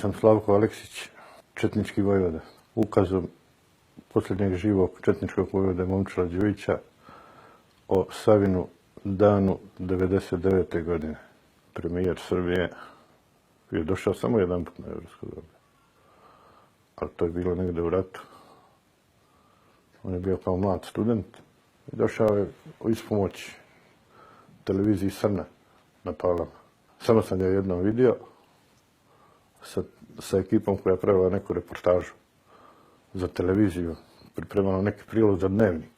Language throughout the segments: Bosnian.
sam Slavko Aleksić, četnički vojvoda. Ukazom posljednjeg živog četničkog vojvode Momčila Đujića o Savinu danu 1999. godine. Premijer Srbije je došao samo jedan put na Evropsko groblje. Ali to je bilo negdje u ratu. On je bio kao mlad student i došao je ispomoć televiziji Srna na Palama. Samo sam ga jednom vidio sa ekipom koja je pravila neku reportažu za televiziju, pripremala neki prilog za Dnevnik.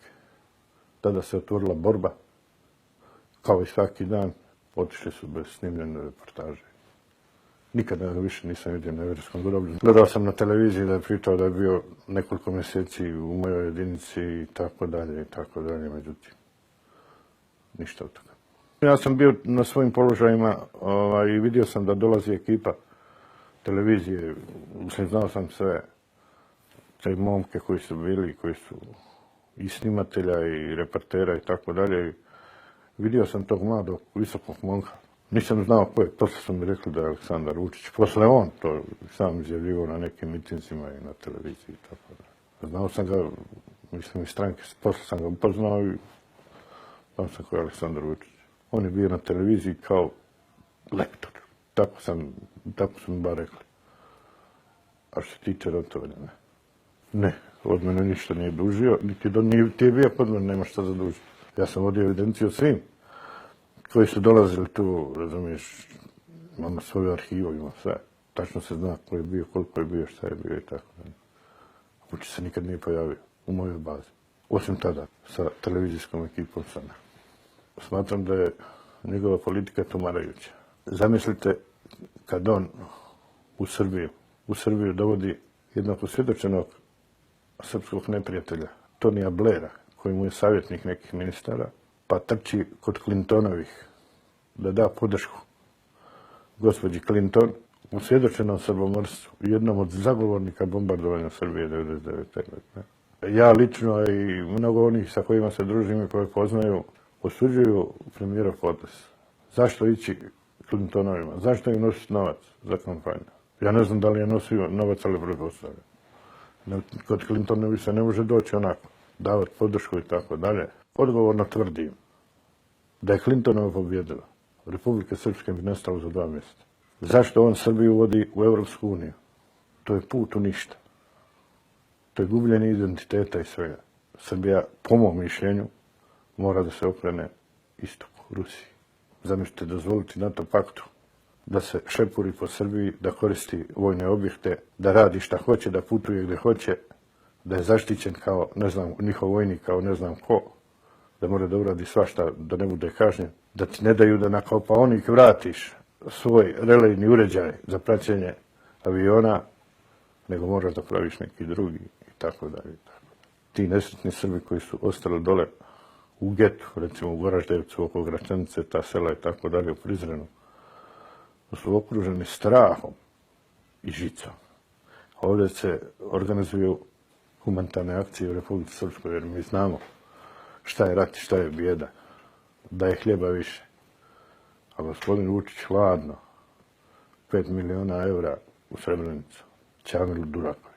Tada se otvorila borba, kao i svaki dan, otišli su bez snimljene reportaže. Nikada ga više nisam vidio na Evropskom groblju. Gledao sam na televiziji da je pričao da je bio nekoliko mjeseci u mojoj jedinici i tako dalje, međutim, ništa od toga. Ja sam bio na svojim položajima i vidio sam da dolazi ekipa televizije, znao sam sve te momke koji su bili, koji su i snimatelja i reportera i tako dalje. Vidio sam tog mladog, visokog momka. Nisam znao ko je, posle su mi rekli da je Aleksandar Vučić. Posle on to sam izjavljivao na nekim mitinzima i na televiziji i tako dalje. Znao sam ga, mislim, iz stranke, posle sam ga upoznao i znao sam ko je Aleksandar Vučić. On je bio na televiziji kao lektor. Tako su mi bar rekli. A što se tiče ratovanja, ne. Ne, od mene ništa nije dužio, niti je bio kod mene, nema šta za dužiti. Ja sam vodio evidenciju o svim koji su dolazili tu, razumiješ, imamo svoju arhivu, imamo sve. Tačno se zna ko je bio, koliko je bio, šta je bio i tako. Vučić se nikad nije pojavio u mojoj bazi. Osim tada, sa televizijskom ekipom Srna. Smatram da je njegova politika tumarajuća. Zamislite kad on u Srbiju dovodi jednog osvjedočenog srpskog neprijatelja, Tonija Blaira, koji mu je savjetnik nekih ministara, pa trči kod Clintonovih da da podršku gospođi Clinton u svjedočenom srbomorstvu, jednom od zagovornika bombardovanja Srbije 1999. godine. Ja lično i mnogo onih sa kojima se družim i koje poznaju osuđuju premijera potez. Zašto ići Clintonovima? Zašto im nositi novac za kampanju? Ja ne znam da li je nosio novac, ali pretpostavljam. Kod Clintonovi se ne može doći onako, davati podršku i tako dalje. Odgovorno tvrdim da je Clintonova pobjedila. Republike Srpske bi nestalo za 2 mjeseca. Zašto on Srbiju vodi u Evropsku uniju? To je put u ništa. To je gubljenje identiteta i svega. Srbija, po mom mišljenju, mora da se okrene istoku, Rusiji. Zamislite dozvoliti NATO paktu da se šepuri po Srbiji, da koristi vojne objekte, da radi šta hoće, da putuje gdje hoće, da je zaštićen kao, ne znam, njihov vojnik kao ne znam ko, da mora da uradi svašta, da ne bude kažnjen, da ti ne daju da na Kopaonik vratiš svoj relejni uređaj za praćenje aviona, nego moraš da praviš neki drugi i tako dalje. Ti nesretni Srbi koji su ostali dole u getu, recimo u Goraždevcu, oko Gračanice, ta sela i tako dalje, u Prizrenu, su okruženi strahom i žicom. Ovdje se organizuju humanitarne akcije u Republici Srpskoj, jer mi znamo šta je rat i šta je bijeda, da je hljeba više. A gospodin Vučić hladno 5 miliona evra u Srebrenicu, Ćamilu Duraković.